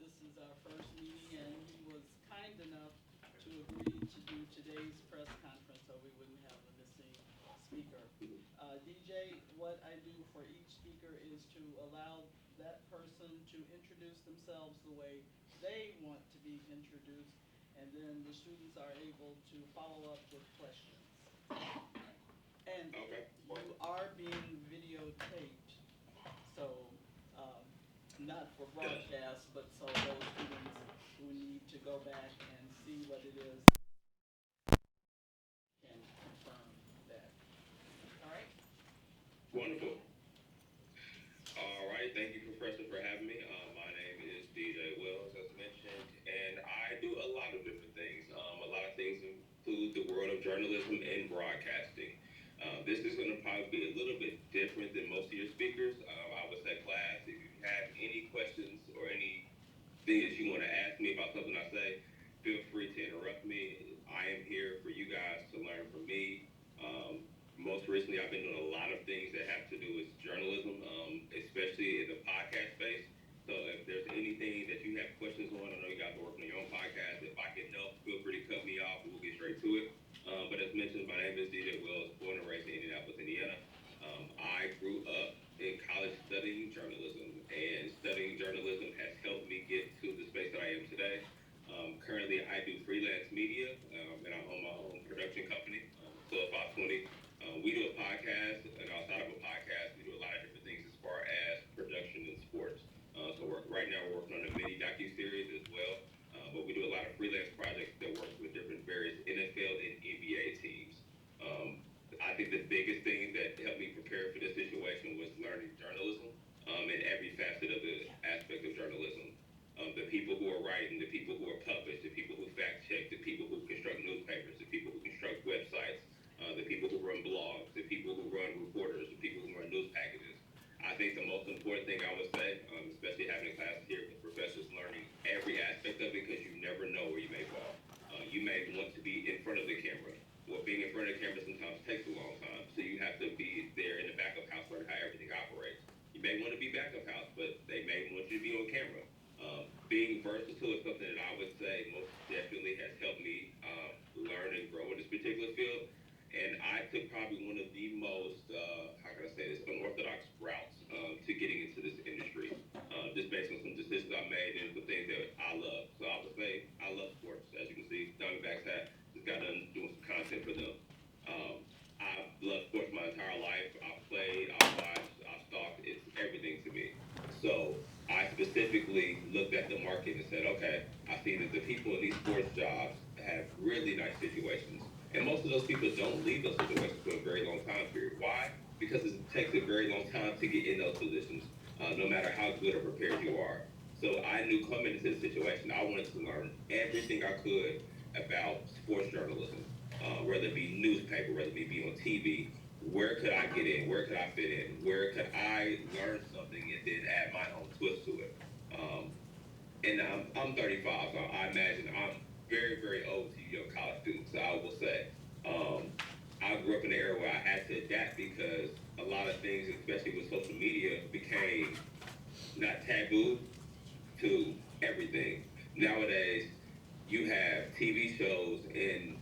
This is our first meeting, and he was kind enough to agree to do today's press conference so we wouldn't have a missing speaker. DJ, what I do for each speaker is to allow that person to introduce themselves the way they want to be introduced, and then the students are able to follow up with questions. And Okay. you are being videotaped, so um, not for broadcast, but so those students who need to go back and see what it is can confirm that. All right? Wonderful. All right. Thank you, Professor, for having me. My name is DJ Wells, as mentioned, and I do a lot of different things. A lot of things include the world of journalism and broadcasting. This is going to probably be a little bit different than most of your speakers. I would say, class, if you have any questions or anything that you want to ask me about something I say, feel free to interrupt me. I am here for you guys to learn from me. Most recently, I've been doing a lot of things that have to do with journalism, especially in the podcast space. So if there's anything that you have questions on, I know you guys are working on your own podcast. If I can help, feel free to cut me off and we'll get straight to it. But as mentioned, my name is DJ Wells, born and raised in Indianapolis, Indiana. I grew up in college studying journalism, and studying journalism has helped me get to the space that I am today. Currently, I do freelance media, and I own my own production company, Club 520. We do a podcast, and outside of a podcast, we do a lot of different things as far as production and sports. Right now, we're working on a mini docu-series as well, but we do a lot of freelance projects that work with different various NFL and NBA teams. Um, I think the biggest thing that helped me prepare for this situation was learning journalism and every facet of the aspect of journalism. The people who are writing, the people who are published, the people who fact check, the people who construct newspapers, the people who construct websites, the people who run blogs, the people who run reporters, the people who run news packages. I think the most important thing I would say, especially having a class here with professors learning every aspect of it, because you never know where you may fall. You may want to be in front of the camera. Well, being in front of the camera sometimes takes a long time, so you have to be there in the backup house learning how everything operates. You may want to be backup house, but they may want you to be on camera. Being versatile is something that I would say most definitely has helped me learn and grow in this particular field. And I took probably one of the most, how can I say this, unorthodox routes to getting into this industry, just based on some decisions I made and some things that I love. So I would say I love sports. As you can see, Diamondbacks hat just got done doing some content for them. Um, I've loved sports my entire life. I've played, I've watched, I've stalked. It's everything to me. So I specifically looked at the market and said, okay, I see that the people in these sports jobs have really nice situations. And most of those people don't leave those situations for a very long time period. Why? Because it takes a very long time to get in those positions, no matter how good or prepared you are. So I knew coming into the situation, I wanted to learn everything I could about sports journalism, whether it be newspaper, whether it be on TV. Where could I get in? Where could I fit in? Where could I learn something and then add my own twist to it? Um, and I'm 35, so I imagine I'm very, very old to you young college students. So I will say, um, I grew up in an era where I had to adapt because a lot of things, especially with social media, became not taboo to everything. Nowadays, you have TV shows in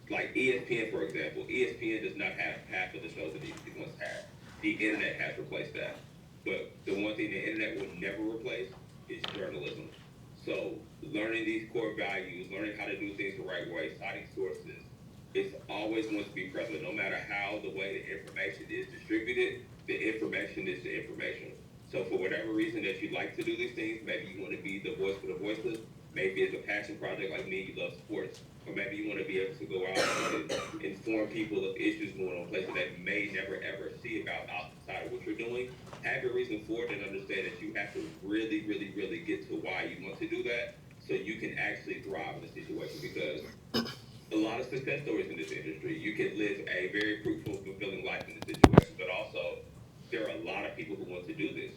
like ESPN, for example. ESPN does not have half of the shows that it once had. The internet has replaced that. But the one thing the internet will never replace is journalism. So learning these core values, learning how to do things the right way, citing sources, it's always going to be present. No matter how the way the information is distributed, the information is the information. So for whatever reason that you like to do these things, maybe you want to be the voice for the voiceless, maybe it's a passion project like me, you love sports, or maybe you want to be able to go out and inform people of issues going on places that may never ever see about outside of what you're doing. Have a reason for it and understand that you have to really, really, really get to why you want to do that so you can actually thrive in the situation because a lot of success stories in this industry. You can live a very fruitful, fulfilling life in this situation, but also there are a lot of people who want to do this.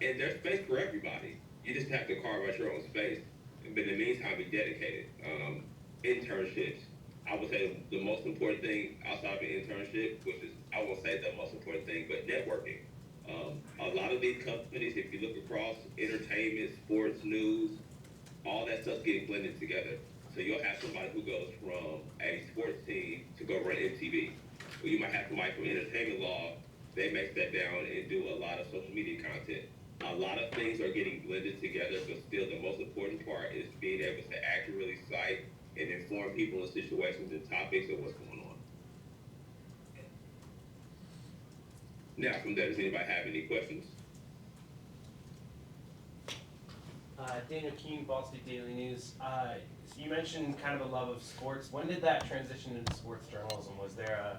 And there's space for everybody. You just have to carve out your own space. But in the meantime, be dedicated. Internships. I would say the most important thing outside of an internship, which is I won't say the most important thing, but networking. A lot of these companies, if you look across entertainment, sports, news, all that stuff's getting blended together. So you'll have somebody who goes from a sports team to go run MTV. Or you might have somebody from entertainment law, they may step down and do a lot of social media content. A lot of things are getting blended together, but still the most important part is being able to accurately cite and inform people in situations and topics of what's going on. Now, from that, does anybody have any questions? Daniel Keene, Ball State Daily News. So you mentioned kind of a love of sports. When did that transition into sports journalism? Was there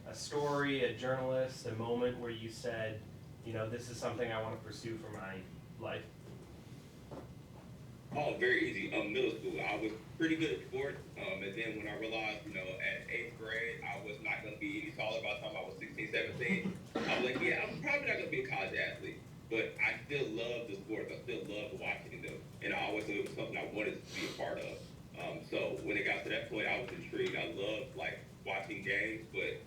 a story, a journalist, a moment where you said, you know, this is something I want to pursue for my life? Oh, very easy. Middle school, I was pretty good at sports. And then when I realized, you know, at 8th grade, I was not going to be any taller by the time I was 16, 17, I was like, yeah, I'm probably not going to be a college athlete. But I still love the sports. I still love watching them. And I always knew it was something I wanted to be a part of. So when it got to that point, I was intrigued. I loved, like, watching games, but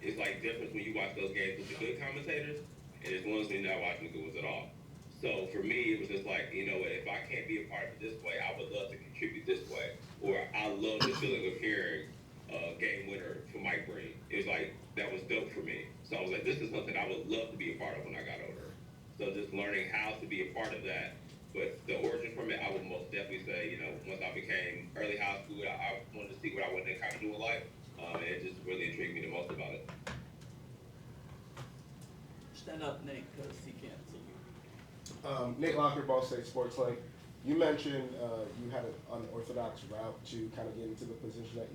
it's like difference when you watch those games with the good commentators, and there's ones when you're not watching the good ones at all. So for me, it was just like, you know, if I can't be a part of it this way, I would love to contribute this way. Or I love the feeling of hearing game winner for Mike Green. It was like, that was dope for me. So I was like, this is something I would love to be a part of when I got older. So just learning how to be a part of that. But the origin from it, I would most definitely say, you know, once I became early high school, I wanted to see what I wanted to kind of do in life. And it just really intrigued me the most about it. Stand up, Nate, because he can't see you. Nate Locker, Ball State Sports Link. You mentioned you had an unorthodox route to kind of get into the position that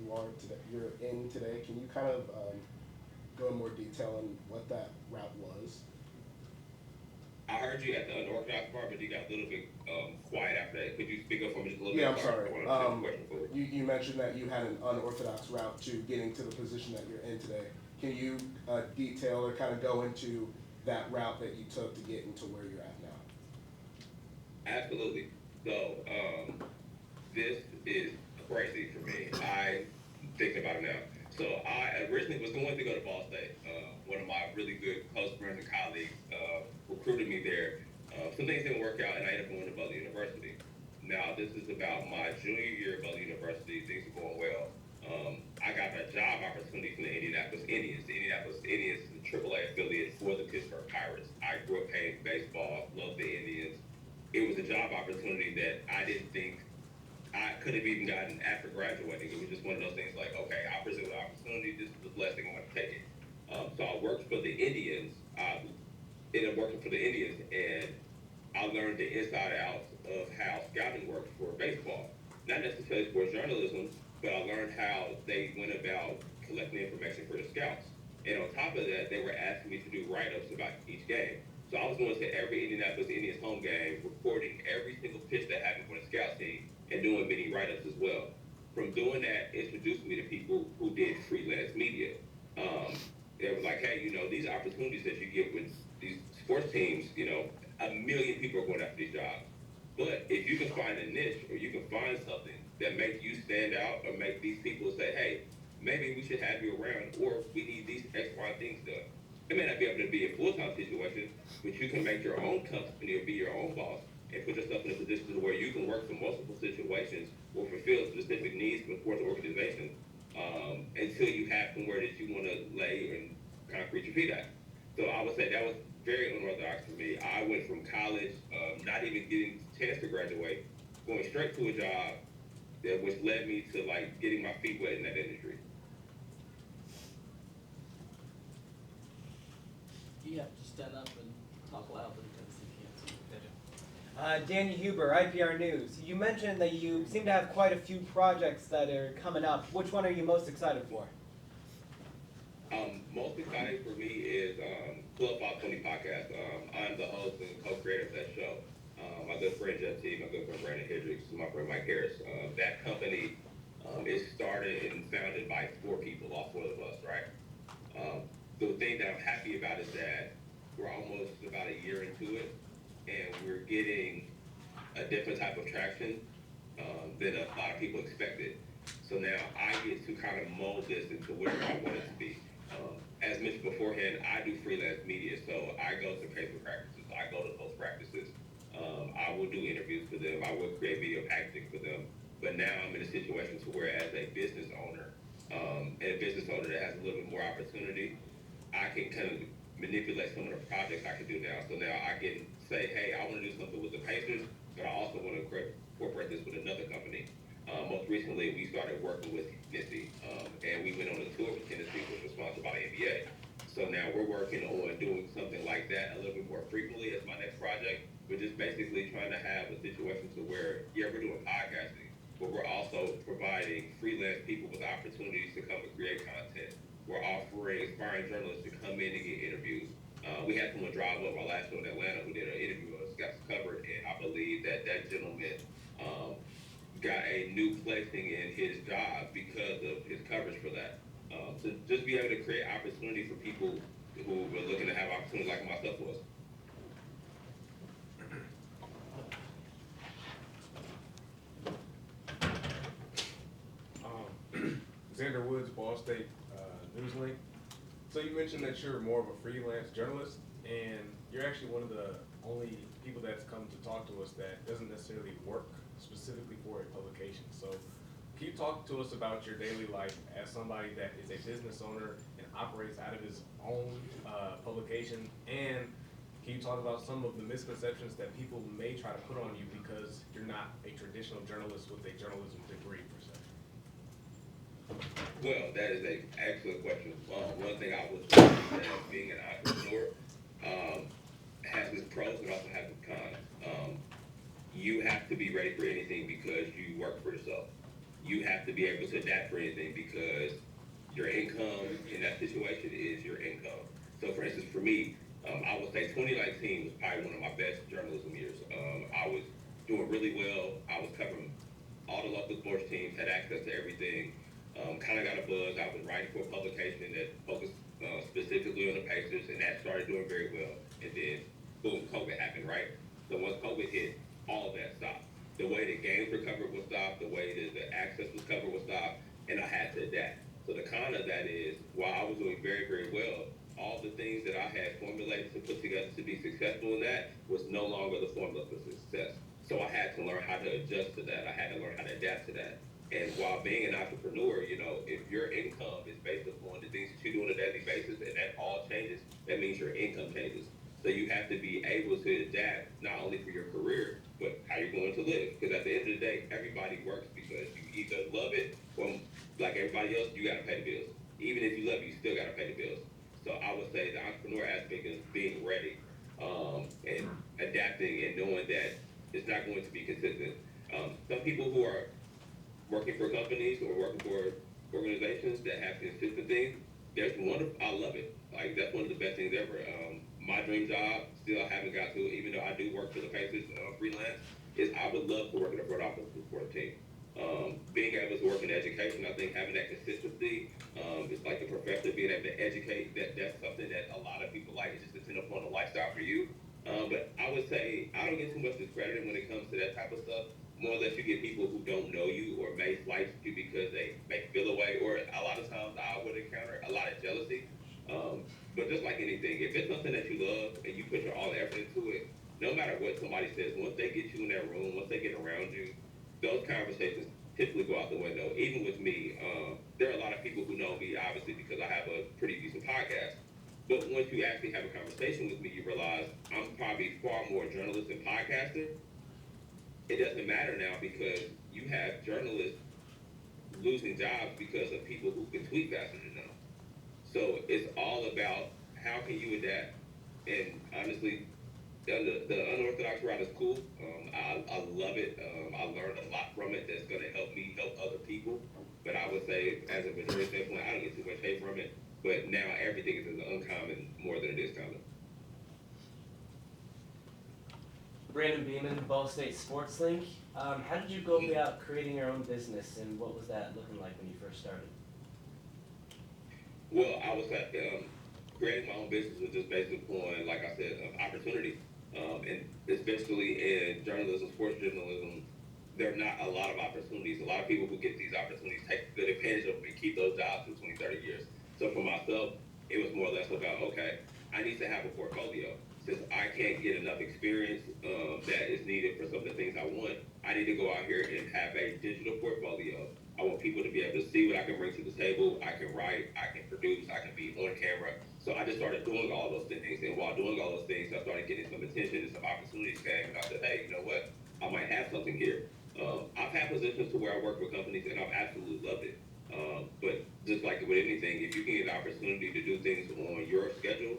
you're in today. Can you kind of go in more detail on what that route was? I heard you at the unorthodox part, but you got a little bit quiet after that. Could you speak up for me just a little bit? Yeah, I'm sorry. I want to question for you. You mentioned that you had an unorthodox route to getting to the position that you're in today. Can you detail or kind of go into that route that you took to get into where you're at now? Absolutely. So, this is crazy for me. I thinking about it now. So I originally was going to go to Ball State. One of my really good close friends and colleagues recruited me there. Some things didn't work out, and I ended up going to Butler University. Now, this is about my junior year at Butler University. Things are going well. I got a job opportunity from the Indianapolis Indians. The Indianapolis Indians is the AAA affiliate for the Pittsburgh Pirates. I grew up playing baseball, loved the Indians. It was a job opportunity that I didn't think I could have even gotten after graduating. It was just one of those things like, okay, I presented an opportunity. This is the blessing. I'm going to take it. So I worked for the Indians. I ended up working for the Indians, and I learned the inside and outs of how scouting works for baseball. Not necessarily sports journalism, but I learned how they went about collecting information for the scouts. And on top of that, they were asking me to do write-ups about each game. So I was going to every Indianapolis Indians home game, recording every single pitch that happened for the scout team, and doing many write-ups as well. From doing that, it introduced me to people who did freelance media. They were like, hey, you know, these opportunities that you get with these sports teams, you know, 1 million people are going after these jobs. But if you can find a niche, or you can find something that makes you stand out, or make these people say, hey, maybe we should have you around, or we need these X, Y things done. It may not be able to be a full-time situation, but you can make your own company or be your own boss and put yourself in a position where you can work for multiple situations or fulfill specific needs before the organization until you have somewhere that you want to lay and concrete your feet at. So I would say that was very unorthodox for me. I went from college, not even getting a chance to graduate, going straight to a job which led me to like getting my feet wet in that industry. You have to stand up and talk loudly because he can't see you. Danny Huber, IPR News. You mentioned that you seem to have quite a few projects that are coming up. Which one are you most excited for? Most exciting for me is Club 520 podcast. I'm the host and co-creator of that show. My good friend Jeff T, my good friend Brandon Hendricks, my friend Mike Harris. That company is started and founded by 4 people, all 4 of us, right? The thing that I'm happy about is that we're almost about a year into it, and we're getting a different type of traction than a lot of people expected. So now I get to kind of mold this into where I want it to be. as mentioned beforehand, I do freelance media, so I go to paper practices, I go to post practices. I will do interviews for them, I will create video packaging for them. But now I'm in a situation to where as a business owner, and a business owner that has a little bit more opportunity, I can kind of manipulate some of the projects I can do now. So now I can say, hey, I want to do something with the Pacers, but I also want to incorporate this with another company. Most recently, we started working with Tennessee, and we went on a tour with Tennessee, which was sponsored by the NBA. So now we're working on doing something like that a little bit more frequently as my next project. We're just basically trying to have a situation to where, yeah, we're doing podcasting, but we're also providing freelance people with opportunities to come and create content. We're offering aspiring journalists to come in and get interviews. We had someone drive up our last show in Atlanta who did an interview with us, got covered, and I believe that that gentleman got a new placing in his job because of his coverage for that. So just be able to create opportunity for people who were looking to have opportunities like myself was. Xander Woods, Ball State Newslink. So you mentioned that you're more of a freelance journalist, and you're actually one of the only people that's come to talk to us that doesn't necessarily work specifically for a publication. So can you talk to us about your daily life as somebody that is a business owner and operates out of his own publication? And can you talk about some of the misconceptions that people may try to put on you because you're not a traditional journalist with a journalism degree per se? Well, that is an excellent question. One thing I would say is that being an entrepreneur has its pros and also has its cons. You have to be ready for anything because you work for yourself. You have to be able to adapt for anything because your income in that situation is your income. So for instance, for me, I would say 2019 was probably one of my best journalism years. I was doing really well. I was covering all the local sports teams, had access to everything. Kind of got a buzz. I was writing for a publication that focused specifically on the Pacers, and that started doing very well. And then, boom, COVID happened, right? So once COVID hit, all of that stopped. The way the games were covered was stopped. The way that the access was covered was stopped, and I had to adapt. So the con of that is, while I was doing very, very well, all the things that I had formulated to put together to be successful in that was no longer the formula for success. So I had to learn how to adjust to that. I had to learn how to adapt to that. And while being an entrepreneur, you know, if your income is based upon the things that you do on a daily basis and that all changes, that means your income changes. So you have to be able to adapt not only for your career, but how you're going to live. Because at the end of the day, everybody works because you either love it or, like everybody else, you got to pay the bills. Even if you love it, you still got to pay the bills. So I would say the entrepreneur aspect is being ready and adapting and knowing that it's not going to be consistent. Some people who are working for companies or working for organizations that have consistent things, I love it. Like, that's one of the best things ever. My dream job, still I haven't got to, even though I do work for the Pacers freelance, is I would love to work in a front office for a team. Being able to work in education, I think having that consistency, it's like the professor being able to educate, that's something that a lot of people like. It just depends upon the lifestyle for you. But I would say I don't get too much discredit when it comes to that type of stuff. More or less you get people who don't know you or may slight you because they may feel away, or a lot of times I would encounter a lot of jealousy. But just like anything, if it's something that you love and you put your all the effort into it, no matter what somebody says, once they get you in that room, once they get around you, those conversations typically go out the window. Even with me, there are a lot of people who know me, obviously, because I have a pretty decent podcast. But once you actually have a conversation with me, you realize I'm probably far more journalist than podcaster. It doesn't matter now because you have journalists losing jobs because of people who can tweet faster than them. So it's all about how can you adapt. And honestly, the unorthodox route is cool. I love it. I learned a lot from it that's going to help me help other people. But I would say, as a majority standpoint, I don't get too much hate from it. But now everything is uncommon more than it is common. Brandon Beeman, Ball State Sports Link. How did you go about creating your own business, and what was that looking like when you first started? Well, I was creating my own business was just based upon, like I said, opportunity. And especially in journalism, sports journalism, there are not a lot of opportunities. A lot of people who get these opportunities take good advantage of them and keep those jobs for 20, 30 years. So for myself, It was more or less about, okay, I need to have a portfolio. Since I can't get enough experience that is needed for some of the things I want, I need to go out here and have a digital portfolio. I want people to be able to see what I can bring to the table. I can write, I can produce, I can be on camera. So I just started doing all those things. And while doing all those things, I started getting some attention and some opportunities came. And I said, hey, you know what? I might have something here. I've had positions to where I work with companies and I've absolutely loved it. But just like with anything, if you can get an opportunity to do things on your schedule,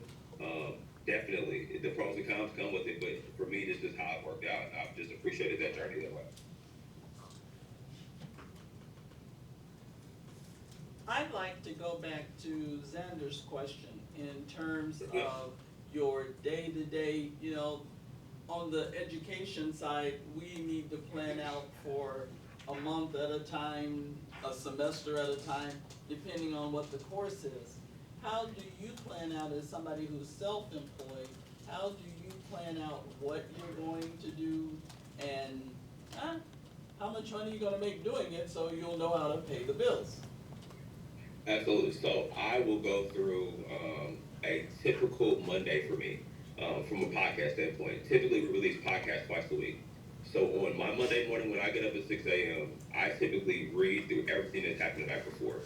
definitely the pros and cons come with it. But for me, this is how it worked out. And I've just appreciated that journey that way. I'd like to go back to Xander's question in terms of your day-to-day, on the education side, we need to plan out for a month at a time, a semester at a time, depending on what the course is. How do you plan out as somebody who's self-employed, how do you plan out what you're going to do and how much money you're gonna make doing it so you'll know how to pay the bills? Absolutely. So I will go through a typical Monday for me from a podcast standpoint. Typically, we release podcasts twice a week. So on my Monday morning when I get up at 6 a.m., I typically read through everything that's happened the night before.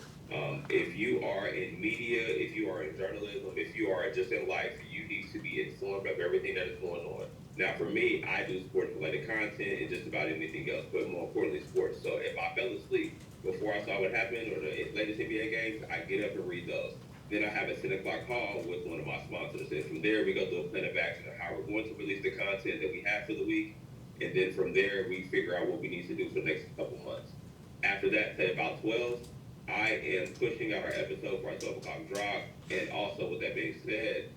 If you are in media, if you are in journalism, if you are just in life, you need to be informed of everything that is going on. Now, for me, I do sports-related content and just about anything else, but more importantly, sports. So if I fell asleep before I saw what happened or the latest NBA games, I get up and read those. Then I have a 10 o'clock call with one of my sponsors. And from there, we go through a plan of action of how we're going to release the content that we have for the week. And then from there, we figure out what we need to do for the next couple months. After that, say about 12, I am pushing out our episode for our 12 o'clock drop. And also, with that being said,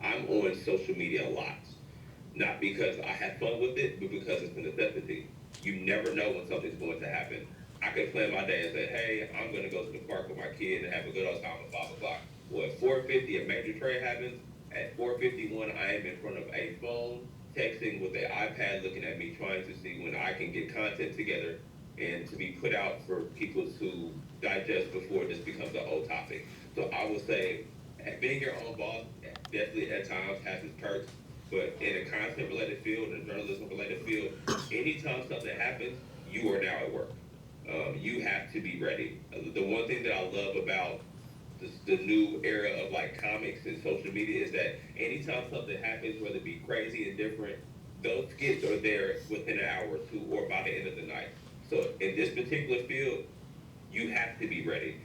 I'm on social media a lot. Not because I have fun with it, but because it's a necessity. You never know when something's going to happen. I could plan my day and say, hey, I'm going to go to the park with my kid and have a good old time at 5 o'clock. Well, at 4:50, a major trade happens. At 4:51, I am in front of a phone, texting with an iPad, looking at me, trying to see when I can get content together and to be put out for people to digest before this becomes an old topic. So I would say, being your own boss definitely at times has its perks, but in a content-related field, in a journalism-related field, anytime something happens, you are now at work. You have to be ready. The one thing that I love about the new era of like comics and social media is that anytime something happens, whether it be crazy and different, those skits are there within an hour or two or by the end of the night. So in this particular field, you have to be ready.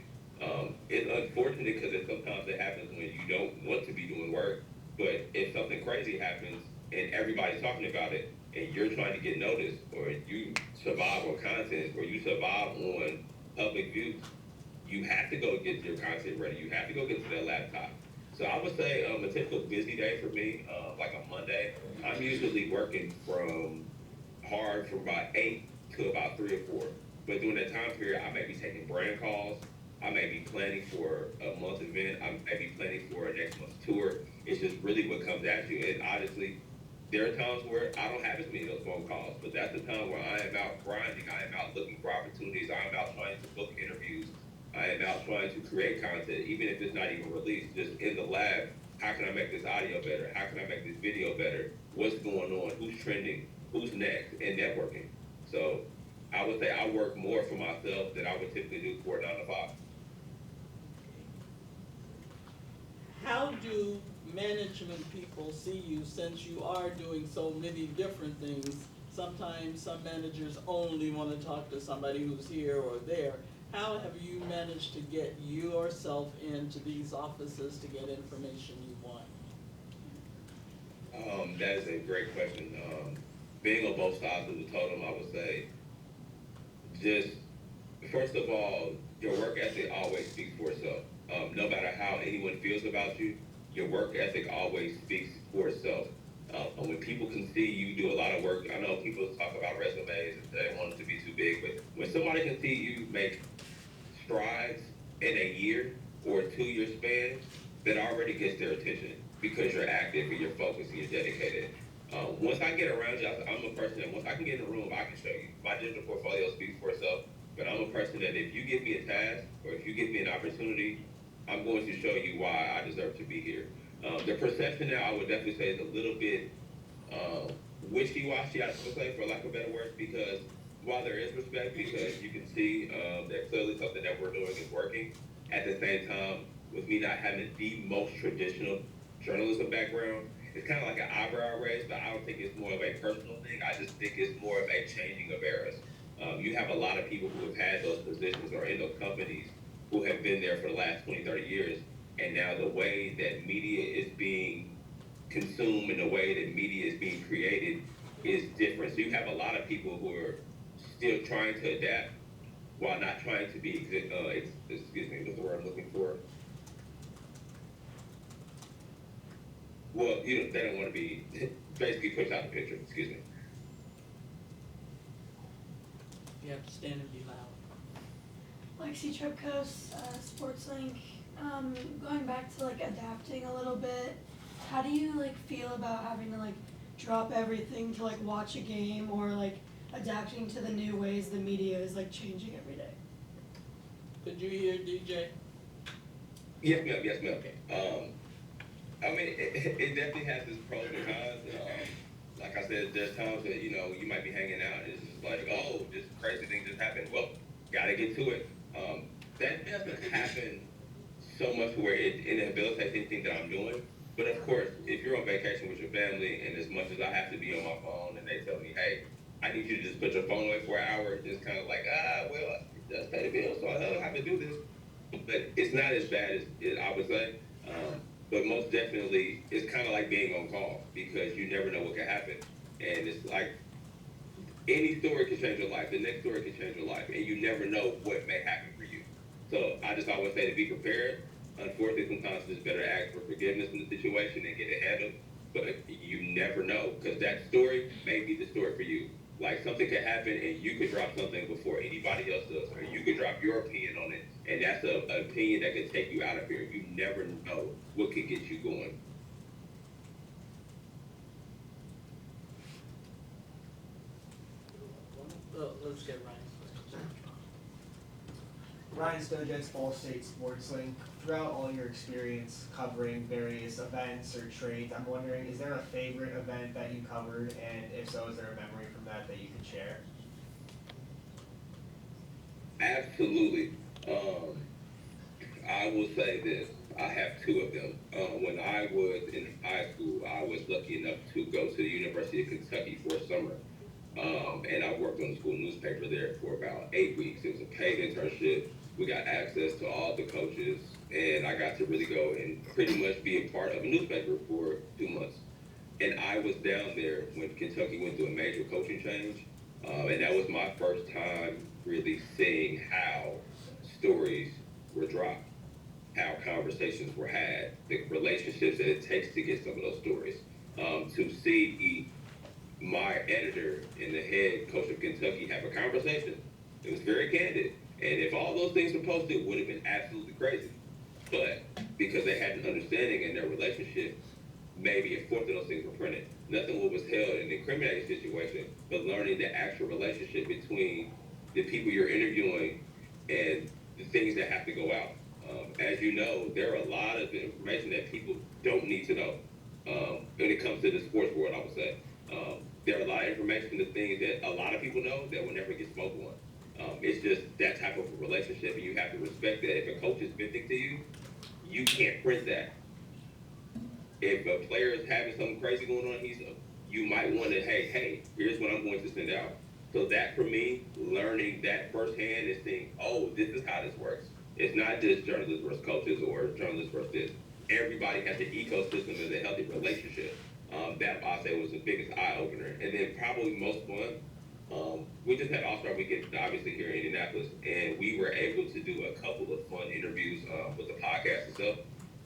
It's unfortunate because sometimes it happens when you don't want to be doing work, but if something crazy happens and everybody's talking about it, and you're trying to get noticed, or you survive on content, or you survive on public view, you have to go get your content ready. You have to go get to that laptop. So I would say a typical busy day for me, like a Monday, I'm usually working from about 8 to about 3 or 4. But during that time period, I may be taking brand calls. I may be planning for a month event. I may be planning for a next month's tour. It's just really what comes at you. And honestly, there are times where I don't have as many of those phone calls, but that's the time where I am out grinding. I am out looking for opportunities. I am out trying to book interviews. I am out trying to create content, even if it's not even released, just in the lab. How can I make this audio better? How can I make this video better? What's going on? Who's trending? Who's next? And networking. So I would say I work more for myself than I would typically do for a 9 to 5. How do management people see you since you are doing so many different things? Sometimes some managers only want to talk to somebody who's here or there. How have you managed to get yourself into these offices to get information you want? That is a great question. Being on both sides of the totem, I would say, just first of all, your work ethic always speaks for itself. No matter how anyone feels about you, your work ethic always speaks for itself. When people can see you do a lot of work, I know people talk about resumes and they want them to be too big, but when somebody can see you make strides in a year or a 2-year span, that already gets their attention because you're active and you're focused and you're dedicated. Once I get around you, I'm a person that once I can get in a room, I can show you. My digital portfolio speaks for itself, but I'm a person that if you give me a task or if you give me an opportunity, I'm going to show you why I deserve to be here. The perception now, I would definitely say, is a little bit wishy-washy, I would say, for lack of better words, because while there is respect, because you can see that clearly something that we're doing is working, at the same time, with me not having the most traditional journalism background, it's kind of like an eyebrow raise, but I don't think it's more of a personal thing. I just think it's more of a changing of eras. You have a lot of people who have had those positions or in those companies who have been there for the last 20, 30 years, and now the way that media is being consumed and the way that media is being created is different. So you have a lot of people who are still trying to adapt while not trying to be, excuse me, what's the word I'm looking for? Well, they don't want to be basically pushed out the picture, excuse me. You have to stand and be loud. Lexi Tripkos, SportsLink. Going back to like adapting a little bit, how do you like feel about having to like drop everything to like watch a game, or like adapting to the new ways the media is like changing every day? Could you hear DJ? Yes, ma'am. Yes, ma'am. Okay. I mean, it definitely has its pros and cons. Like I said, there's times that, you might be hanging out and it's just like, oh, this crazy thing just happened. Well, gotta get to it. That doesn't happen so much where it inhabilitates anything that I'm doing. But of course, if you're on vacation with your family, and as much as I have to be on my phone and they tell me, hey, I need you to just put your phone away for an hour, it's kind of like, well, just pay the bill, so I don't have to do this. But it's not as bad as I would say. But most definitely, it's kind of like being on call, because you never know what can happen. And it's like any story can change your life. The next story can change your life, and you never know what may happen for you. So I just always say to be prepared. Unfortunately, sometimes it's better to ask for forgiveness in the situation and get it handled. But you never know, because that story may be the story for you. Like, something could happen and you could drop something before anybody else does, or you could drop your opinion on it, and that's an opinion that could take you out of here. You never know what could get you going. Let's get Ryan. Ryan Stojets, Ball State SportsLink. Throughout all your experience covering various events or trades, I'm wondering, is there a favorite event that you covered, and if so, is there a memory from that you could share? Absolutely. I will say this. I have two of them. When I was in high school, I was lucky enough to go to the University of Kentucky for a summer. And I worked on the school newspaper there for about 8 weeks. It was a paid internship. We got access to all the coaches, and I got to really go and pretty much be a part of a newspaper for 2 months. And I was down there when Kentucky went through a major coaching change, and that was my first time really seeing how stories were dropped, how conversations were had, the relationships that it takes to get some of those stories. To see my editor and the head coach of Kentucky have a conversation, it was very candid. And if all those things were posted, it would have been absolutely crazy. But because they had an understanding in their relationship, maybe a fourth of those things were printed. Nothing was held in an incriminating situation, but learning the actual relationship between the people you're interviewing and the things that have to go out. As you know, there are a lot of information that people don't need to know when it comes to the sports world, I would say. There are a lot of information, the things that a lot of people know that will never get spoken on. It's just that type of a relationship, and you have to respect that. If a coach is venting to you, you can't print that. If a player is having something crazy going on, you might want to, hey, here's what I'm going to send out. So that, for me, learning that firsthand and seeing, oh, this is how this works. It's not just journalists versus coaches or journalists versus this. Everybody has an ecosystem and a healthy relationship. That, I'll say, was the biggest eye-opener. And then probably most fun, we just had All-Star Weekend, obviously, here in Indianapolis, and we were able to do a couple of fun interviews with the podcast itself.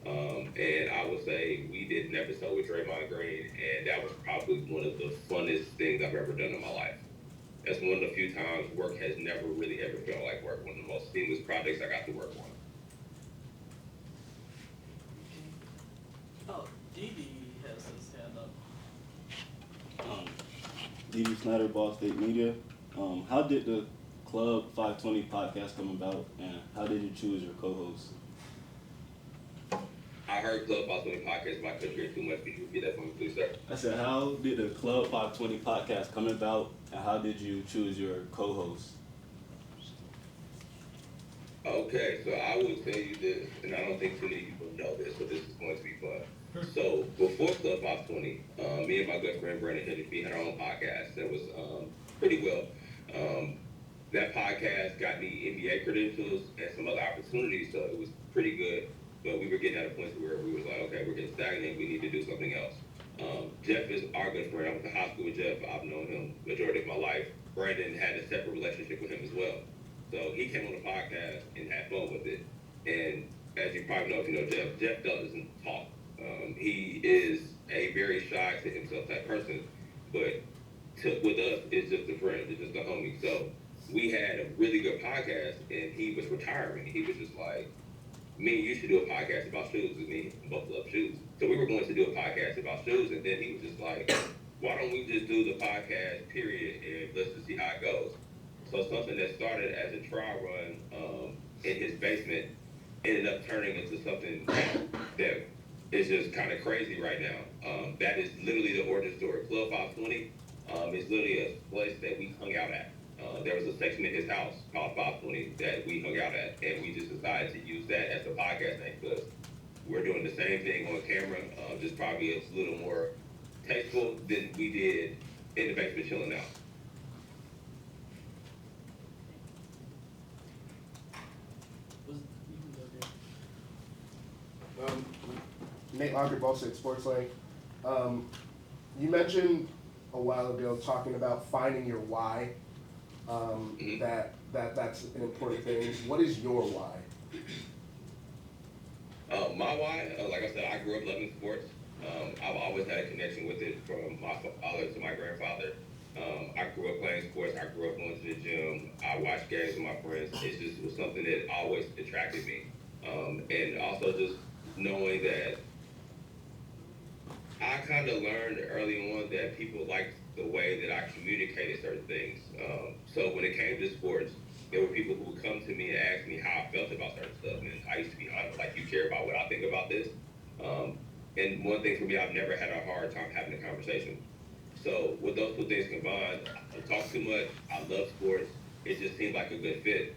And I would say we did an episode with Draymond Green, and that was probably one of the funnest things I've ever done in my life. That's one of the few times work has never really ever felt like work. One of the most seamless projects I got to work on. Oh, Didi has his hand up. Didi Snyder, Ball State Media. How did the Club 520 podcast come about, and how did you choose your co-host? heard Club 520 podcast, but I couldn't hear too much. Could you repeat that for me, please, sir? I said, how did the Club 520 podcast come about, and how did you choose your co-host? Okay, so I will tell you this, and I don't think too many people know this, so this is going to be fun. So before Club 520, me and my good friend Brandon Hendrick had our own podcast that was pretty well. That podcast got me NBA credentials and some other opportunities, so it was pretty good. But we were getting at a point where we was like, okay, we're getting stagnant. We need to do something else. Jeff is our good friend. I went to high school with Jeff. I've known him majority of my life. Brandon had a separate relationship with him as well. So he came on the podcast and had fun with it. And as you probably know, if you know Jeff, Jeff doesn't talk. He is a very shy to himself type person, but with us, it's just a friend, it's just a homie. So we had a really good podcast, and he was retiring. He was just like, me, you should do a podcast about shoes with me. We both love shoes. So we were going to do a podcast about shoes, and then he was just like, why don't we just do the podcast, period, and let's just see how it goes. So something that started as a trial run in his basement ended up turning into something that is just kind of crazy right now. That is literally the origin story. Club 520 is literally a place that we hung out at. There was a section in his house called 520 that we hung out at, and we just decided to use that as the podcast name because we're doing the same thing on camera, just probably a little more tasteful than we did in the basement chilling out. Nate Locker, Ball State Sports Link. You mentioned a while ago talking about finding your why. That's an important thing. What is your why? My why, like I said, I grew up loving sports. I've always had a connection with it from my father to my grandfather. I grew up playing sports. I grew up going to the gym. I watched games with my friends. It just was something that always attracted me. And also just knowing that I kind of learned early on that people liked the way that I communicated certain things. So when it came to sports, there were people who would come to me and ask me how I felt about certain stuff. And I used to be honest, like, you care about what I think about this? And one thing for me, I've never had a hard time having a conversation. So with those two things combined, I talk too much, I love sports, it just seemed like a good fit,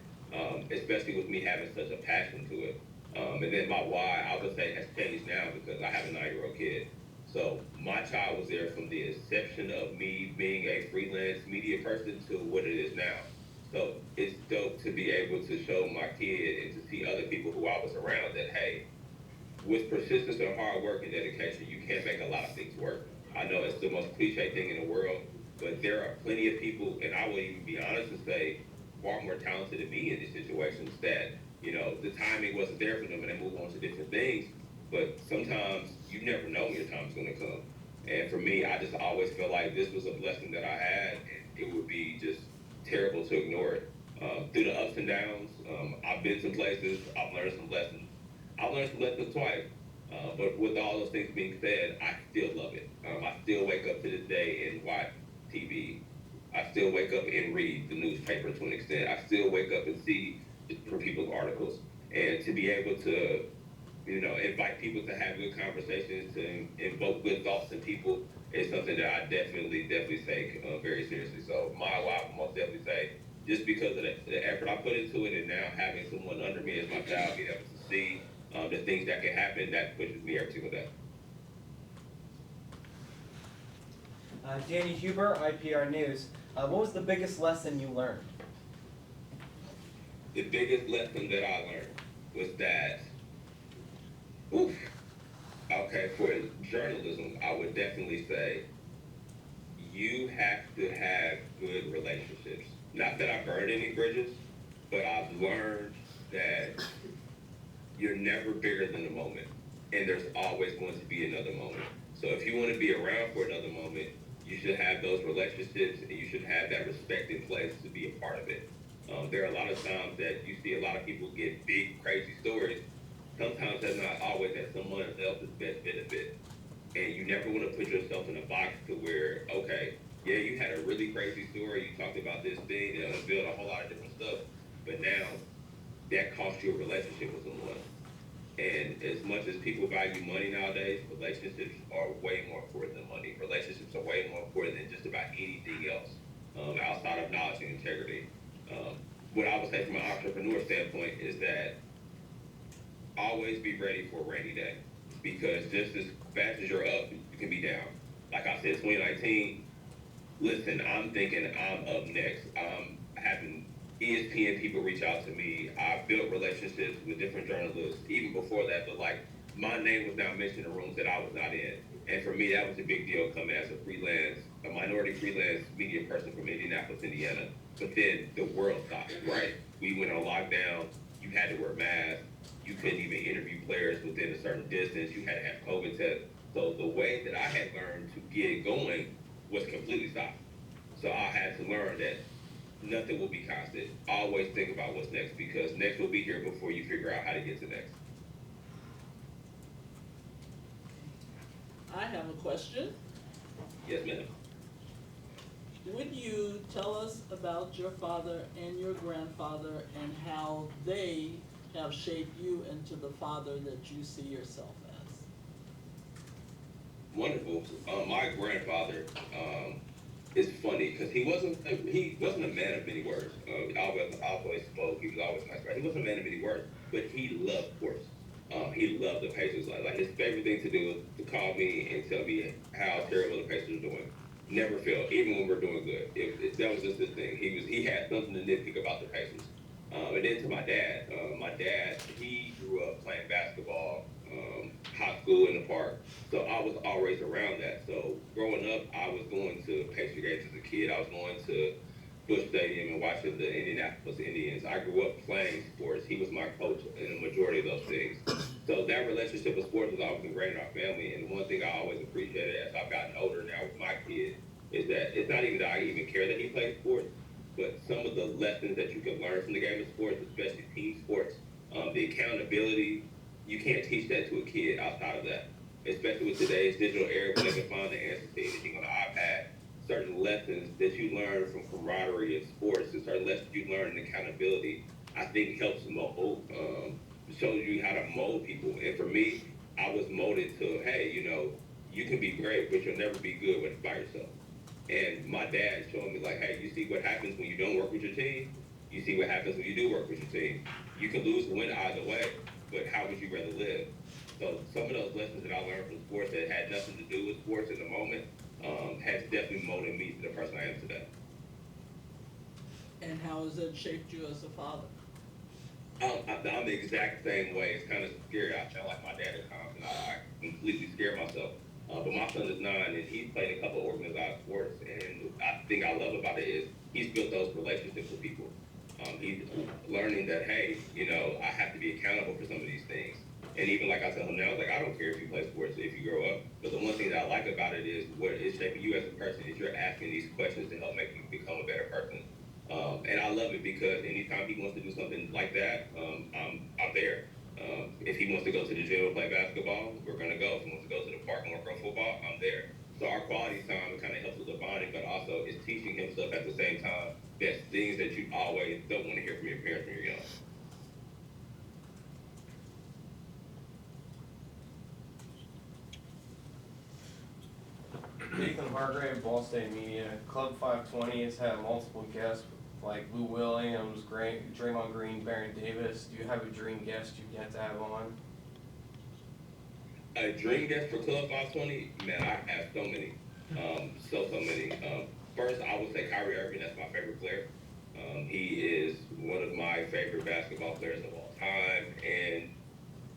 especially with me having such a passion to it. And then my why, I would say, has changed now because I have a 9-year-old kid. So my child was there from the inception of me being a freelance media person to what it is now. So it's dope to be able to show my kid and to see other people who I was around that, hey, with persistence and hard work and dedication, you can make a lot of things work. I know it's the most cliche thing in the world, but there are plenty of people, and I will even be honest and say, far more talented than me in these situations that, you know, the timing wasn't there for them and they move on to different things. But sometimes you never know when your time's going to come. And for me, I just always felt like this was a blessing that I had, and it would be just terrible to ignore it. Through the ups and downs, I've been some places, I've learned some lessons. I've learned some lessons twice. But with all those things being said, I still love it. I still wake up to this day and watch TV. I still wake up and read the newspaper to an extent. I still wake up and see different people's articles. And to be able to, you know, invite people to have good conversations, to invoke good thoughts in people is something that I definitely take very seriously. So my why, I most definitely say, just because of the effort I put into it, and now having someone under me as my child, being able to see the things that can happen, that pushes me every single day. Danny Huber, IPR News. What was the biggest lesson you learned? The biggest lesson that I learned was that, okay, for journalism, I would definitely say you have to have good relationships. Not that I burned any bridges, but I've learned that you're never bigger than the moment, and there's always going to be another moment. So if you want to be around for another moment, you should have those relationships, and you should have that respect in place to be a part of it. There are a lot of times that you see a lot of people get big, crazy stories. Sometimes that's not always at someone else's best benefit. And you never want to put yourself in a box to where, okay, yeah, you had a really crazy story, you talked about this thing, that unveiled a whole lot of different stuff, but now that cost you a relationship with someone. And as much as people value money nowadays, relationships are way more important than money. Relationships are way more important than just about anything else outside of knowledge and integrity. What I would say from an entrepreneur standpoint is that always be ready for a rainy day, because just as fast as you're up, you can be down. Like I said, 2019, listen, I'm thinking I'm up next. I'm having ESPN people reach out to me. I built relationships with different journalists even before that, but like my name was now mentioned in rooms that I was not in. And for me, that was a big deal coming as a minority freelance media person from Indianapolis, Indiana. But then the world stopped, right? We went on lockdown. You had to wear masks. You couldn't even interview players within a certain distance. You had to have COVID tests. So the way that I had learned to get it going was completely stopped. So I had to learn that nothing will be constant. Always think about what's next, because next will be here before you figure out how to get to next. I have a question. Yes, ma'am. Would you tell us about your father and your grandfather and how they have shaped you into the father that you see yourself as? Wonderful. My grandfather is funny because he wasn't a man of many words. Always spoke. He was always nice, right? He wasn't a man of many words, but he loved sports. He loved the Pacers. Like his favorite thing to do was to call me and tell me how terrible the Pacers were doing. Never failed, even when we're doing good. That was just his thing. He had something to nitpick about the Pacers. And then to my dad, he grew up playing basketball, high school in the park. So I was always around that. So growing up, I was going to Pacer games as a kid. I was going to Busch Stadium and watching the Indianapolis Indians. I grew up playing sports. He was my coach in the majority of those things. So that relationship with sports was always ingrained in our family. And one thing I always appreciated as I've gotten older now with my kid is that it's not even that I even care that he plays sports, but some of the lessons that you can learn from the game of sports, especially team sports, the accountability, you can't teach that to a kid outside of that. Especially with today's digital era, when they can find the answers to anything on the iPad. Certain lessons that you learn from camaraderie in sports and certain lessons you learn in accountability, I think helps mold, shows you how to mold people. And for me, I was molded to, hey, you can be great, but you'll never be good when it's by yourself. And my dad showed me like, hey, you see what happens when you don't work with your team? You see what happens when you do work with your team? You can lose or win either way, but how would you rather live? So some of those lessons that I learned from sports that had nothing to do with sports in the moment has definitely molded me to the person I am today. And how has it shaped you as a father? I'm the exact same way. It's kind of scary. I feel like my dad at times, and I completely scare myself. But my son is 9, and he's played a couple of organized sports. And I think I love about it is he's built those relationships with people. He's learning that, hey, I have to be accountable for some of these things. And even like I tell him now, like, I don't care if you play sports, if you grow up. But the one thing that I like about it is what is shaping you as a person is you're asking these questions to help make you become a better person. And I love it because anytime he wants to do something like that, I'm there. If he wants to go to the gym and play basketball, we're going to go. If he wants to go to the park and work on football, I'm there. So our quality time kind of helps with the bonding, but also it's teaching him stuff at the same time. That's things that you always don't want to hear from your parents when you're young. Nathan Hargrave, Ball State Media. Club 520 has had multiple guests like Lou Williams, Draymond Green, Baron Davis. Do you have a dream guest you get to have on? A dream guest for Club 520? Man, I have so many. So many. First, I would say Kyrie Irving. That's my favorite player. He is one of my favorite basketball players of all time. And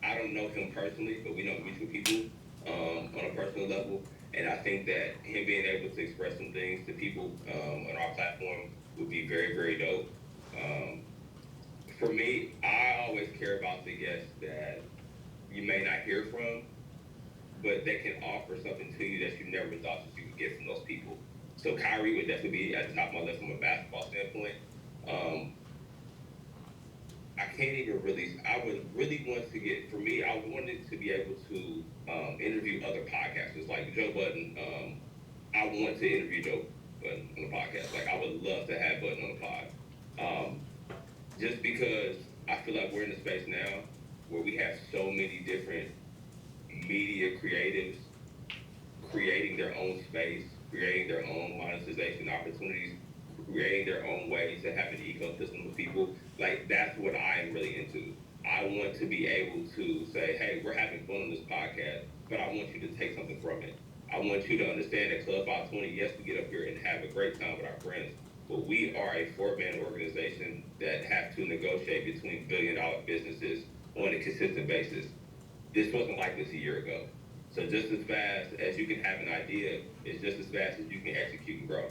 I don't know him personally, but we know mutual people on a personal level. And I think that him being able to express some things to people on our platform would be very, very dope. For me, I always care about the guests that you may not hear from, but that can offer something to you that you never thought that you could get from those people. So Kyrie would definitely be at the top of my list from a basketball standpoint. I can't even really, I would really want to get, for me, I wanted to be able to interview other podcasters like Joe Budden. I want to interview Joe Budden on the podcast. Like, I would love to have Budden on the pod. Just because I feel like we're in the space now where we have so many different media creatives creating their own space, creating their own monetization opportunities, creating their own ways to have an ecosystem of people. Like, that's what I am really into. I want to be able to say, hey, we're having fun on this podcast, but I want you to take something from it. I want you to understand that Club 520, yes, we get up here and have a great time with our friends, but we are a four-man organization that have to negotiate between billion-dollar businesses on a consistent basis. This wasn't like this a year ago. So just as fast as you can have an idea, it's just as fast as you can execute and grow.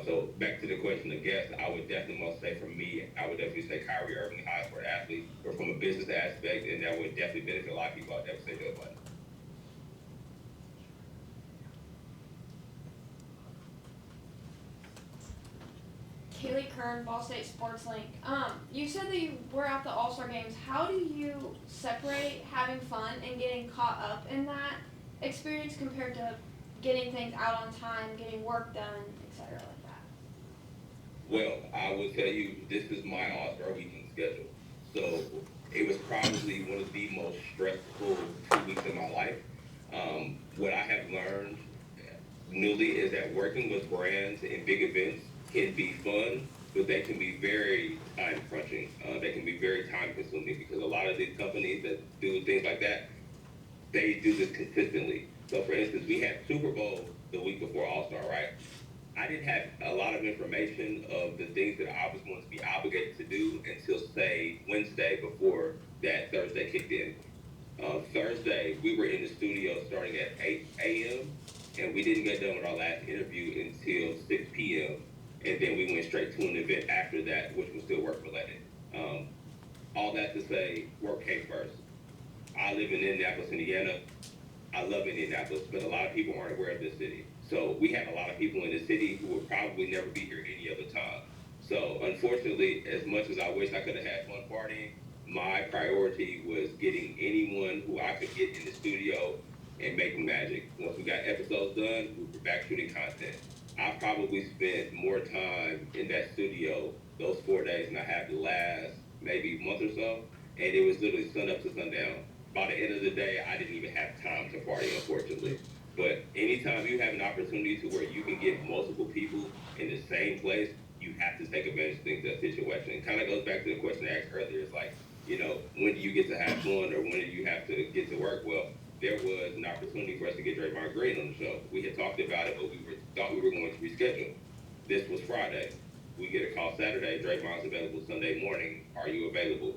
So back to the question of guests, I would definitely most say for me, I would definitely say Kyrie Irving, highest for athlete, but from a business aspect, and that would definitely benefit a lot of people, I'd definitely say Joe Budden. Kaylee Kern, Ball State Sports Link. You said that you were at the All-Star Games. How do you separate having fun and getting caught up in that experience compared to getting things out on time, getting work done, etc. like that? Well, I will tell you, this is my All-Star weekend schedule. So it was probably one of the most stressful 2 weeks of my life. What I have learned newly is that working with brands and big events can be fun, but they can be very time crunching. They can be very time consuming because a lot of these companies that do things like that, they do this consistently. So for instance, we had Super Bowl the week before All-Star, right? I didn't have a lot of information of the things that I was going to be obligated to do until, say, Wednesday before that Thursday kicked in. Thursday, we were in the studio starting at 8 a.m., and we didn't get done with our last interview until 6 p.m., and then we went straight to an event after that, which was still work-related. All that to say, work came first. I live in Indianapolis, Indiana. I love Indianapolis, but a lot of people aren't aware of this city. So we have a lot of people in the city who will probably never be here any other time. So unfortunately, as much as I wish I could have had fun partying, my priority was getting anyone who I could get in the studio and making magic. Once we got episodes done, we were back shooting content. I probably spent more time in that studio those 4 days than I have the last maybe month or so. And it was literally sun up to sundown. By the end of the day, I didn't even have time to party, unfortunately. But anytime you have an opportunity to where you can get multiple people in the same place, you have to take advantage of that situation. It kind of goes back to the question I asked earlier. It's like, when do you get to have fun or when do you have to get to work? Well, there was an opportunity for us to get Draymond Green on the show. We had talked about it, but thought we were going to reschedule. This was Friday. We get a call Saturday. Draymond's available Sunday morning. Are you available?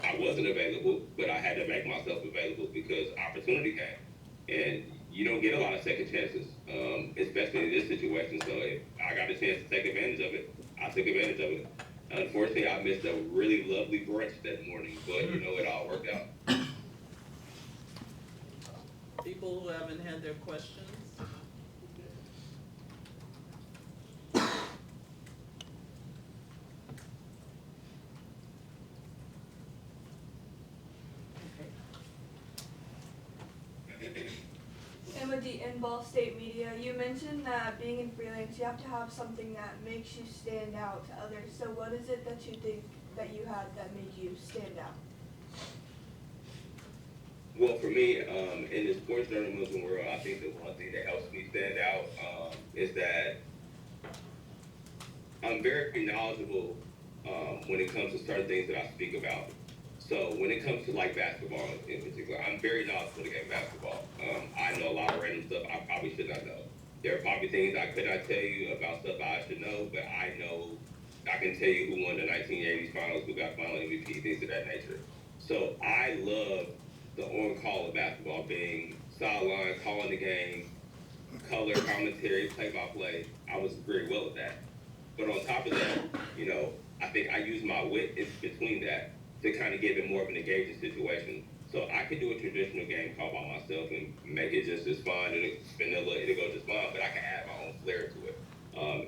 I wasn't available, but I had to make myself available because opportunity came. And you don't get a lot of second chances, especially in this situation. So if I got a chance to take advantage of it, I took advantage of it. Unfortunately, I missed a really lovely brunch that morning, but it all worked out. People who haven't had their questions? Emma D in Ball State Media. You mentioned that being in freelance, you have to have something that makes you stand out to others. So what is it that you think that you had that made you stand out? Well, for me, in the sports journalism world, I think the one thing that helps me stand out is that I'm very knowledgeable when it comes to certain things that I speak about. So when it comes to like basketball in particular, I'm very knowledgeable in the game of basketball. I know a lot of random stuff I probably should not know. There are probably things I could not tell you about stuff I should know, but I know I can tell you who won the 1980s finals, who got final MVP, things of that nature. So I love the on-call of basketball, being sideline, calling the game, color, commentary, play-by-play. I was very well at that. But on top of that, I think I use my wit in between that to kind of give it more of an engaging situation. So I could do a traditional game call by myself and make it just as fun, and it's vanilla, it'll go just fine, but I can add my own flair to it.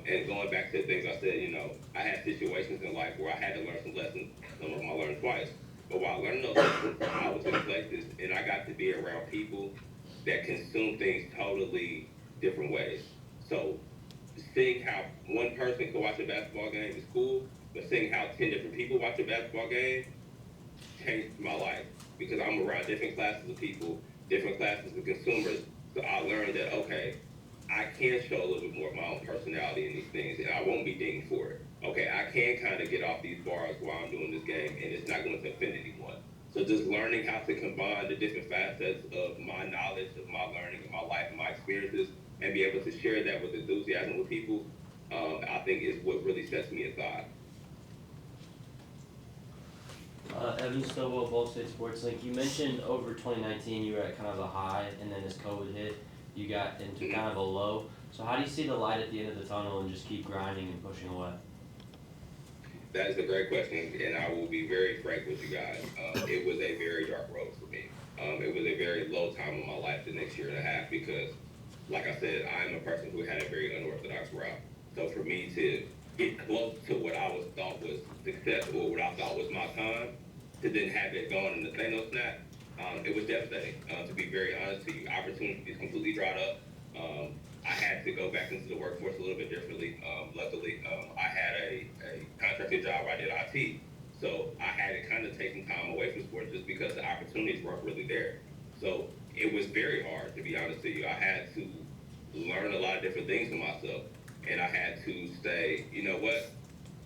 And going back to the things I said, I had situations in life where I had to learn some lessons. Some of them I learned twice. But while learning those lessons, I was in places, and I got to be around people that consume things totally different ways. So seeing how one person can watch a basketball game is cool, but seeing how 10 different people watch a basketball game changed my life. because I'm around different classes of people, different classes of consumers. So I learned that, okay, I can show a little bit more of my own personality in these things, and I won't be dinged for it. Okay, I can kind of get off these bars while I'm doing this game, and it's not going to offend anyone. So just learning how to combine the different facets of my knowledge, of my learning, of my life, and my experiences, and be able to share that with enthusiasm with people, I think is what really sets me aside. Evan Stovall, Ball State Sports Link. You mentioned over 2019 you were at kind of a high, and then as COVID hit, you got into kind of a low. So how do you see the light at the end of the tunnel and just keep grinding and pushing away? That is a great question, and I will be very frank with you guys. It was a very dark road for me. It was a very low time in my life the next year and a half because, like I said, I'm a person who had a very unorthodox route. So for me to get close to what I thought was success or what I thought was my time, to then have it gone in the Thanos snap, it was devastating. To be very honest with you, opportunities completely dried up. I had to go back into the workforce a little bit differently. Luckily, I had a contracted job. I did IT. So I had to kind of take some time away from sports just because the opportunities weren't really there. So it was very hard, to be honest with you. I had to learn a lot of different things for myself. And I had to say, you know what?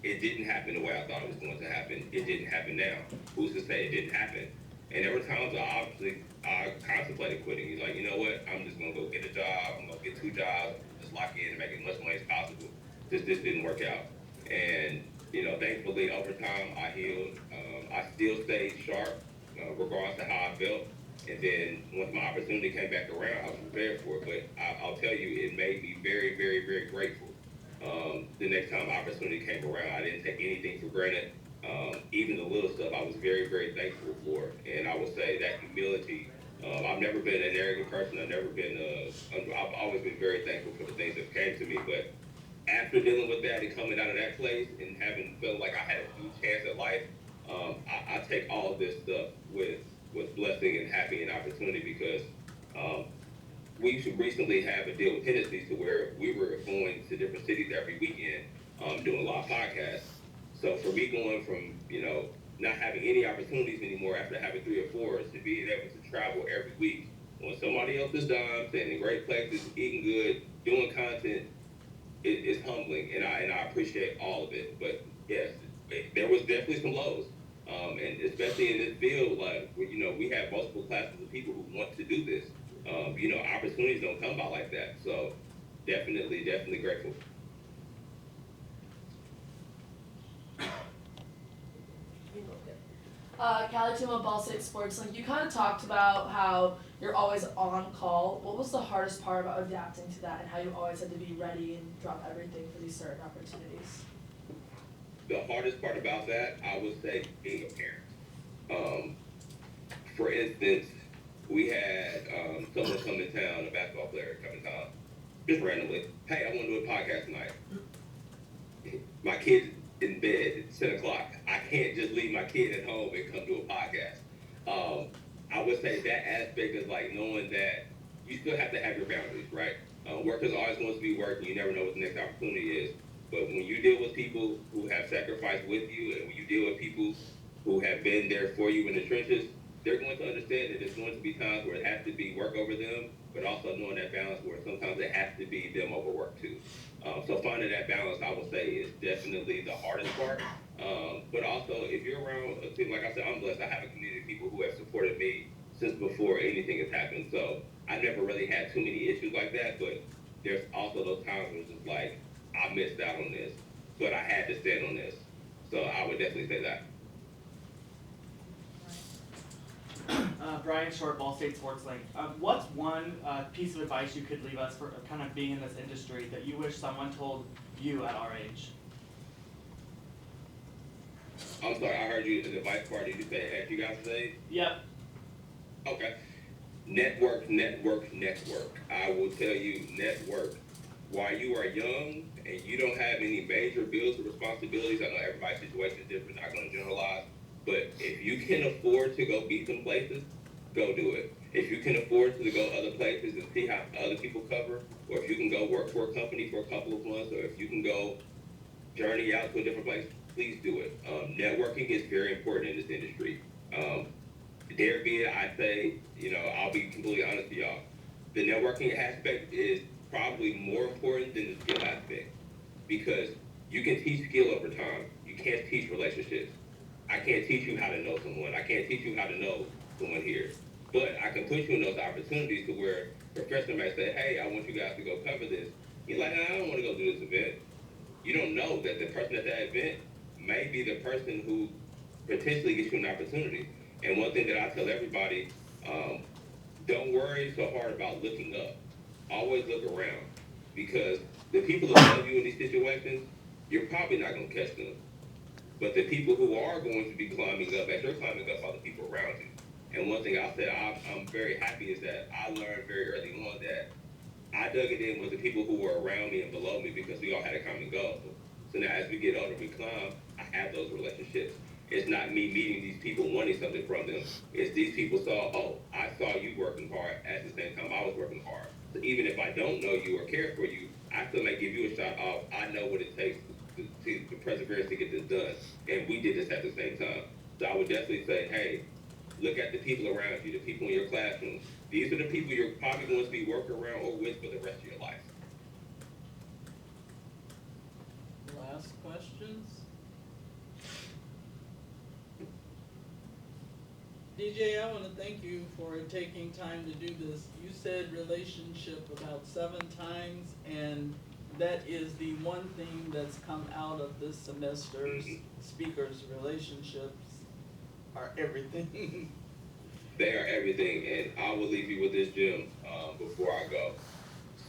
It didn't happen the way I thought it was going to happen. It didn't happen now. Who's to say it didn't happen? And there were times I contemplated quitting. He's like, you know what? I'm just going to go get a job. I'm going to get 2 jobs, just lock in and make as much money as possible. This didn't work out. And, you know, thankfully, over time, I healed. I still stayed sharp, regardless of how I felt. And then once my opportunity came back around, I was prepared for it. But I'll tell you, it made me very, very, very grateful. The next time opportunity came around, I didn't take anything for granted. Even the little stuff I was very, very thankful for. And I would say that humility, I've never been an arrogant person. I've always been very thankful for the things that came to me. But after dealing with that and coming out of that place and having felt like I had a new chance at life, I take all of this stuff with blessing and happy and opportunity because we should recently have a deal with Tennessee to where we were going to different cities every weekend doing live podcasts. So for me going from, you know, not having any opportunities anymore after having 3 or 4 to being able to travel every week on somebody else's dime, staying in great places, eating good, doing content, it's humbling, and I appreciate all of it. But yes, there was definitely some lows. And especially in this field, like, you know, we have multiple classes of people who want to do this. You know, opportunities don't come by like that. So definitely grateful. Callie Tuma, Ball State Sports Link. You kind of talked about how you're always on call. What was the hardest part about adapting to that and how you always had to be ready and drop everything for these certain opportunities? The hardest part about that, I would say, being a parent. For instance, we had someone come to town, a basketball player come to town, just randomly. Hey, I want to do a podcast tonight. My kid's in bed at 10 o'clock. I can't just leave my kid at home and come do a podcast. I would say that aspect is like knowing that you still have to have your boundaries, right? Workers always wants to be working. You never know what the next opportunity is. But when you deal with people who have sacrificed with you, and when you deal with people who have been there for you in the trenches, they're going to understand that there's going to be times where it has to be work over them, but also knowing that balance where sometimes it has to be them over work too. So finding that balance, I would say, is definitely the hardest part. But also, if you're around, like I said, I'm blessed. I have a community of people who have supported me since before anything has happened. So I never really had too many issues like that, but there's also those times where it's just like, I missed out on this, but I had to stand on this. So I would definitely say that. Brian Short, Ball State Sports Link. What's one piece of advice you could leave us for kind of being in this industry that you wish someone told you at our age? I'm sorry, I heard you in the advice part. Did you say, as you guys say? Yep. Okay. Network. I will tell you, network. While you are young and you don't have any major bills or responsibilities, I know everybody's situation is different, not going to generalize, but if you can afford to go be some places, go do it. If you can afford to go other places and see how other people cover, or if you can go work for a company for a couple of months, or if you can go journey out to a different place, please do it. Networking is very important in this industry. There being, I say, I'll be completely honest with y'all. The networking aspect is probably more important than the skill aspect, because you can teach skill over time. You can't teach relationships. I can't teach you how to know someone. I can't teach you how to know someone here. But I can put you in those opportunities to where a professor might say, hey, I want you guys to go cover this. You're like, I don't want to go do this event. You don't know that the person at that event may be the person who potentially gets you an opportunity. And one thing that I tell everybody, don't worry so hard about looking up. Always look around, because the people who love you in these situations, you're probably not going to catch them. But the people who are going to be climbing up, as you're climbing up, are the people around you. And one thing I'll say I'm very happy is that I learned very early on that I dug it in with the people who were around me and below me, because we all had a common goal. So now as we get older, we climb, I have those relationships. It's not me meeting these people wanting something from them. It's these people saw, oh, I saw you working hard at the same time I was working hard. So even if I don't know you or care for you, I still may give you a shot of, I know what it takes to perseverance to get this done. And we did this at the same time. So I would definitely say, hey, look at the people around you, the people in your classroom. These are the people you're probably going to be working around or with for the rest of your life. Last questions? DJ, I want to thank you for taking time to do this. You said relationship about 7 times, and that is the one thing that's come out of this semester's speakers. Relationships are everything. They are everything, and I will leave you with this, Jim, before I go.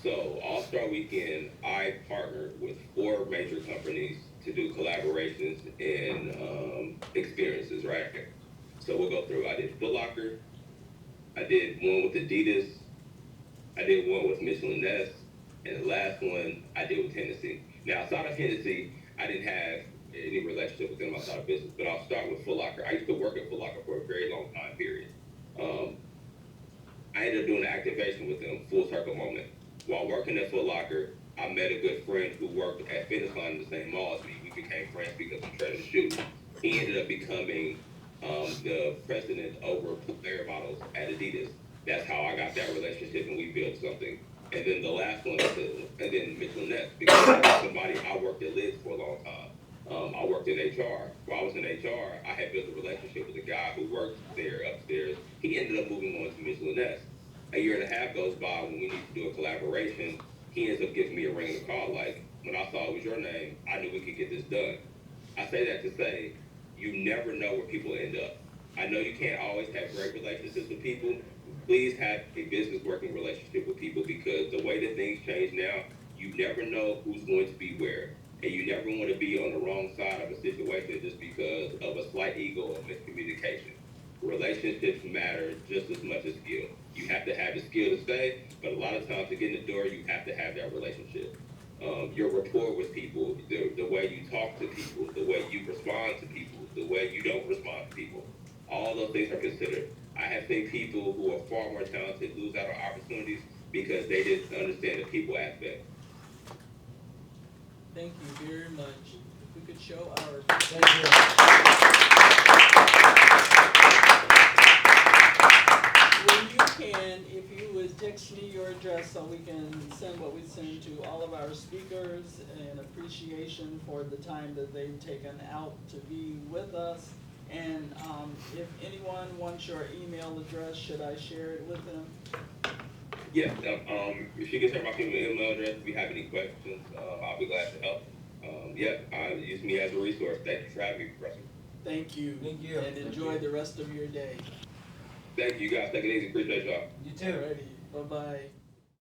So, All-Star Weekend, I partnered with 4 major companies to do collaborations and experiences, right? So we'll go through. I did Foot Locker, I did one with Adidas, I did one with Michelin Ness, and the last one I did with Hennessy. Now, outside of Hennessy, I didn't have any relationship with them outside of business, but I'll start with Foot Locker. I used to work at Foot Locker for a very long time period. I ended up doing an activation with them, full circle moment. While working at Foot Locker, I met a good friend who worked at Fitness Line in the same mall as me. We became friends because of Treasure Shoe. He ended up becoming the president over player models at Adidas. That's how I got that relationship, and we built something. And then the last one, and then Mitchell Ness, because I was somebody, I worked at Lids for a long time. I worked in HR. While I was in HR, I had built a relationship with a guy who worked there upstairs. He ended up moving on to Mitchell Ness. A year and a half goes by when we need to do a collaboration. He ends up giving me a ring and a call like, when I saw it was your name, I knew we could get this done. I say that to say, you never know where people end up. I know you can't always have great relationships with people. Please have a business working relationship with people, because the way that things change now, you never know who's going to be where. And you never want to be on the wrong side of a situation just because of a slight ego or miscommunication. Relationships matter just as much as skill. You have to have the skill to stay, but a lot of times to get in the door, you have to have that relationship. Your rapport with people, the way you talk to people, the way you respond to people, the way you don't respond to people. All those things are considered. I have seen people who are far more talented lose out on opportunities because they didn't understand the people aspect. Thank you very much. If we could show our. Thank you. When you can, if you would text me your address so we can send what we send to all of our speakers in appreciation for the time that they've taken out to be with us. And if anyone wants your email address, should I share it with them? Yeah, if you can share my email address, if you have any questions, I'll be glad to help. Use me as a resource. Thank you for having me, Professor. Thank you. Thank you. And enjoy the rest of your day. Thank you, guys. Take it easy. Appreciate y'all. You too. Alrighty. Bye-bye.